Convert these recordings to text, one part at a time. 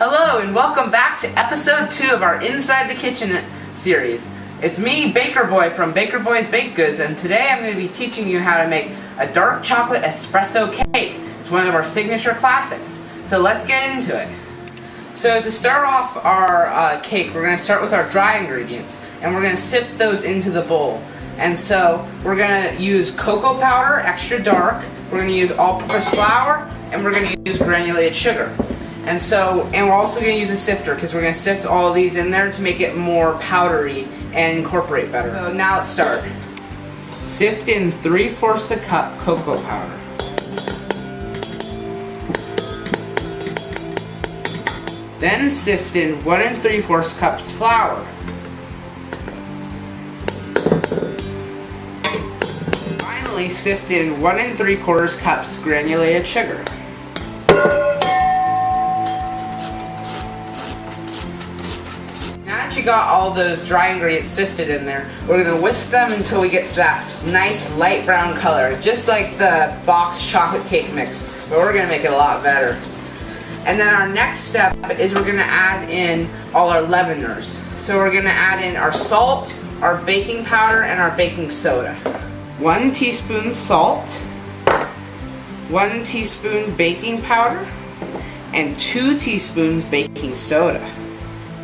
Hello and welcome back to episode 2 of our Inside the Kitchen series. It's me, Baker Boy from Baker Boy's Baked Goods, and today I'm going to be teaching you how to make a dark chocolate espresso cake. It's one of our signature classics. So let's get into it. So to start off our cake, we're going to start with our dry ingredients, and we're going to sift those into the bowl. And so we're going to use cocoa powder, extra dark, we're going to use all-purpose flour, and we're going to use granulated sugar. And we're also going to use a sifter because we're going to sift all of these in there to make it more powdery and incorporate better. So now let's start. Sift in 3/4 a cup cocoa powder. Then sift in 1 3/4 cups flour. Finally sift in 1 3/4 cups granulated sugar. You got all those dry ingredients sifted in there, we're going to whisk them until we get to that nice light brown color, just like the boxed chocolate cake mix, but we're going to make it a lot better. And then our next step is we're going to add in all our leaveners. So we're going to add in our salt, our baking powder, and our baking soda. 1 teaspoon salt, 1 teaspoon baking powder, and 2 teaspoons baking soda.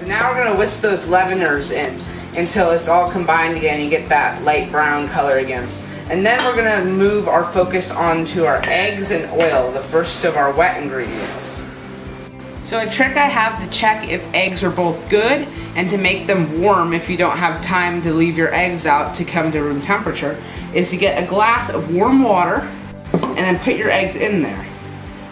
So now we're going to whisk those leaveners in until it's all combined again. You get that light brown color again. And then we're going to move our focus onto our eggs and oil, the first of our wet ingredients. So a trick I have to check if eggs are both good and to make them warm if you don't have time to leave your eggs out to come to room temperature is to get a glass of warm water and then put your eggs in there.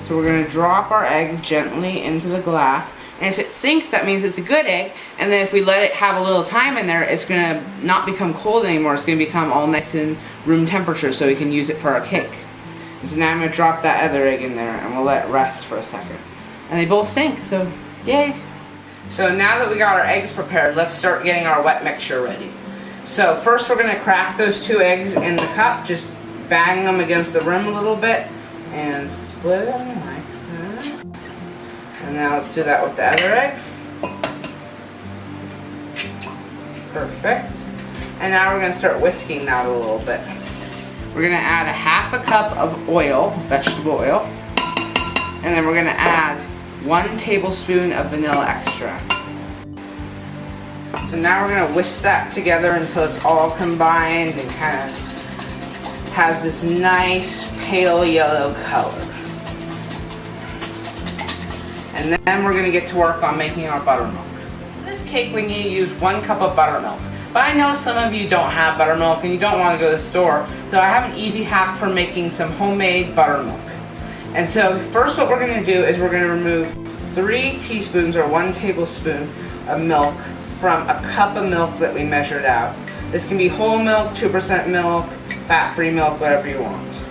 So we're going to drop our egg gently into the glass. And if it sinks, that means it's a good egg. And then if we let it have a little time in there, it's going to not become cold anymore. It's going to become all nice and room temperature so we can use it for our cake. And so now I'm going to drop that other egg in there and we'll let it rest for a second. And they both sink, so yay. So now that we got our eggs prepared, let's start getting our wet mixture ready. So first we're going to crack those 2 eggs in the cup. Just bang them against the rim a little bit and split them like that. And now let's do that with the other egg. Perfect. And now we're going to start whisking that a little bit. We're going to add 1/2 cup of oil, vegetable oil. And then we're going to add 1 tablespoon of vanilla extract. So now we're going to whisk that together until it's all combined and kind of has this nice pale yellow color. And then we're going to get to work on making our buttermilk. For this cake we need to use 1 cup of buttermilk. But I know some of you don't have buttermilk and you don't want to go to the store, so I have an easy hack for making some homemade buttermilk. And so first what we're going to do is we're going to remove 3 teaspoons or 1 tablespoon of milk from a cup of milk that we measured out. This can be whole milk, 2% milk, fat-free milk, whatever you want.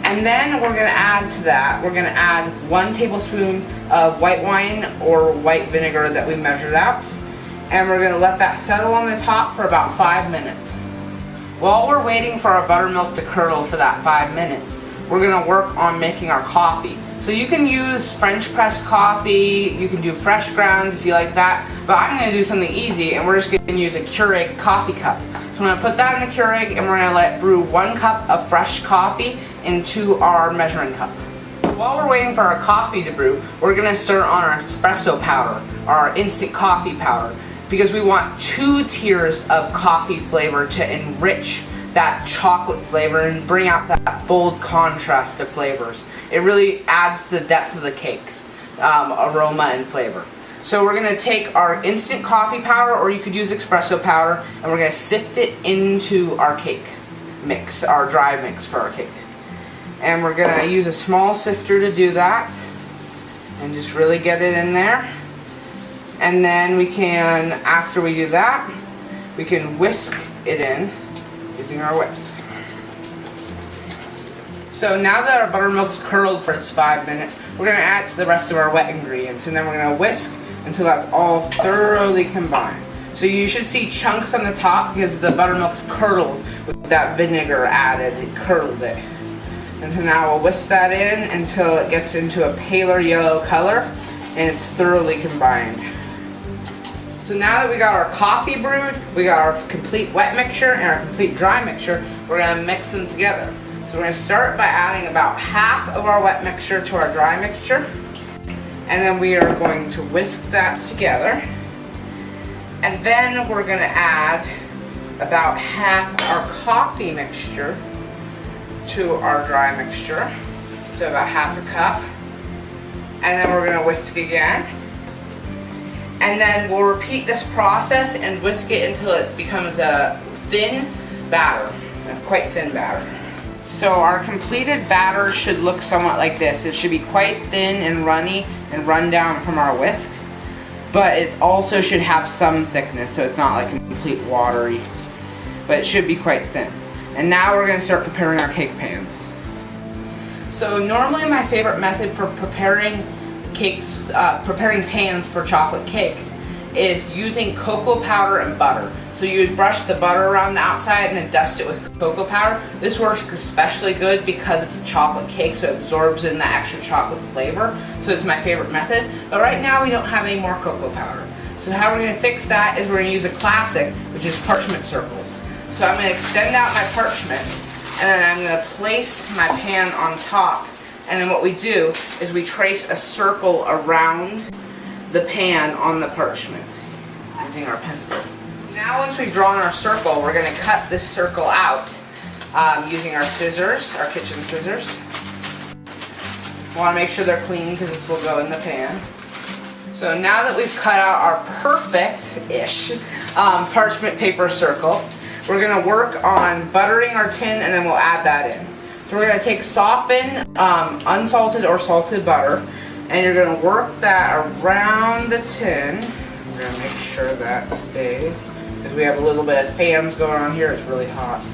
And then we're going to add to that, we're going to add 1 tablespoon of white wine or white vinegar that we measured out. And we're going to let that settle on the top for about 5 minutes. While we're waiting for our buttermilk to curdle for that 5 minutes, we're going to work on making our coffee. So you can use French press coffee, you can do fresh grounds if you like that, but I'm going to do something easy and we're just going to use a Keurig coffee cup. So I'm going to put that in the Keurig and we're going to let brew 1 cup of fresh coffee into our measuring cup. While we're waiting for our coffee to brew, we're going to start on our espresso powder, our instant coffee powder, because we want 2 tiers of coffee flavor to enrich that chocolate flavor and bring out that bold contrast of flavors. It really adds to the depth of the cake's aroma and flavor. So we're going to take our instant coffee powder, or you could use espresso powder, and we're going to sift it into our cake mix, our dry mix for our cake. And we're going to use a small sifter to do that and just really get it in there. And then we can, after we do that, we can whisk it in using our whisk. So now that our buttermilk's curdled for its 5 minutes, we're going to add it to the rest of our wet ingredients, and then we're going to whisk until that's all thoroughly combined. So you should see chunks on the top because the buttermilk's curdled with that vinegar added. It curdled it. And so now we'll whisk that in until it gets into a paler yellow color. and it's thoroughly combined. So now that we got our coffee brewed, we got our complete wet mixture and our complete dry mixture, we're going to mix them together. So we're going to start by adding about half of our wet mixture to our dry mixture, and then we are going to whisk that together. And then we're going to add about half our coffee mixture to our dry mixture, so about half a cup. And then we're going to whisk again. And then we'll repeat this process and whisk it until it becomes a thin batter, a quite thin batter. So our completed batter should look somewhat like this. It should be quite thin and runny and run down from our whisk, but it also should have some thickness, so it's not like complete watery, but it should be quite thin. And now we're going to start preparing our cake pans. So normally my favorite method for preparing cakes, preparing pans for chocolate cakes is using cocoa powder and butter. So you would brush the butter around the outside and then dust it with cocoa powder. This works especially good because it's a chocolate cake, so it absorbs in the extra chocolate flavor. So it's my favorite method. But right now we don't have any more cocoa powder. So how we're going to fix that is we're going to use a classic, which is parchment circles. So I'm going to extend out my parchment, and then I'm going to place my pan on top. And then what we do is we trace a circle around the pan on the parchment using our pencil. Now once we've drawn our circle, we're going to cut this circle out using our scissors, our kitchen scissors. We want to make sure they're clean because this will go in the pan. So now that we've cut out our perfect-ish parchment paper circle, we're going to work on buttering our tin, and then we'll add that in. So we're going to take softened, unsalted or salted butter, and you're going to work that around the tin. We're going to make sure that stays, because we have a little bit of fans going on here. It's really hot.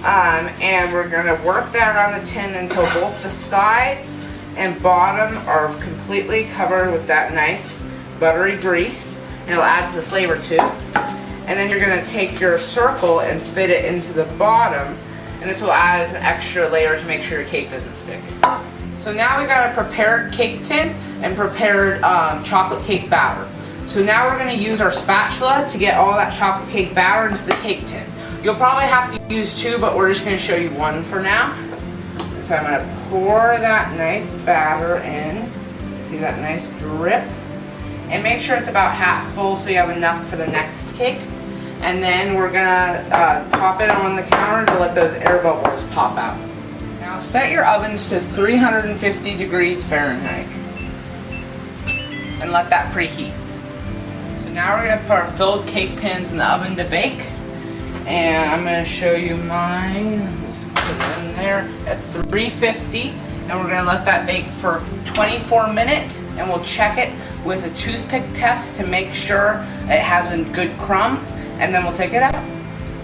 And we're going to work that around the tin until both the sides and bottom are completely covered with that nice buttery grease, and it'll add to the flavor too. And then you're going to take your circle and fit it into the bottom, and this will add as an extra layer to make sure your cake doesn't stick. So now we got a prepared cake tin and prepared chocolate cake batter. So now we're going to use our spatula to get all that chocolate cake batter into the cake tin. You'll probably have to use two, but we're just going to show you one for now. So I'm going to pour that nice batter in. See that nice drip? And make sure it's about half full so you have enough for the next cake. And then we're going to pop it on the counter to let those air bubbles pop out. Now set your ovens to 350 degrees Fahrenheit and let that preheat. So now we're going to put our filled cake pans in the oven to bake. And I'm going to show you mine. Let's put it in there at 350. And we're going to let that bake for 24 minutes. And we'll check it with a toothpick test to make sure it has a good crumb. And then we'll take it out.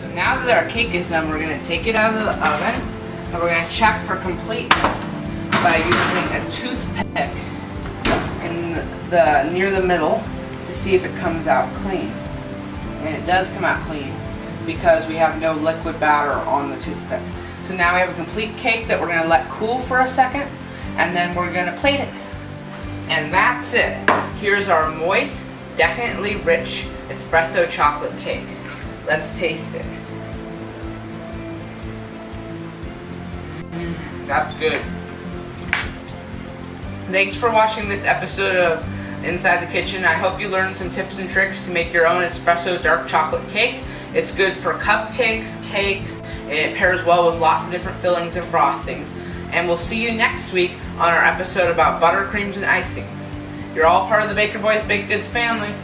So now that our cake is done, we're going to take it out of the oven. And we're going to check for completeness by using a toothpick in near the middle to see if it comes out clean. And it does come out clean because we have no liquid batter on the toothpick. So now we have a complete cake that we're going to let cool for a second, and then we're going to plate it. And that's it. Here's our moist, decadently rich espresso chocolate cake. Let's taste it. That's good. Thanks for watching this episode of Inside the Kitchen. I hope you learned some tips and tricks to make your own espresso dark chocolate cake. It's good for cupcakes, cakes, and it pairs well with lots of different fillings and frostings. And we'll see you next week on our episode about buttercreams and icings. You're all part of the Baker Boys Baked Goods family.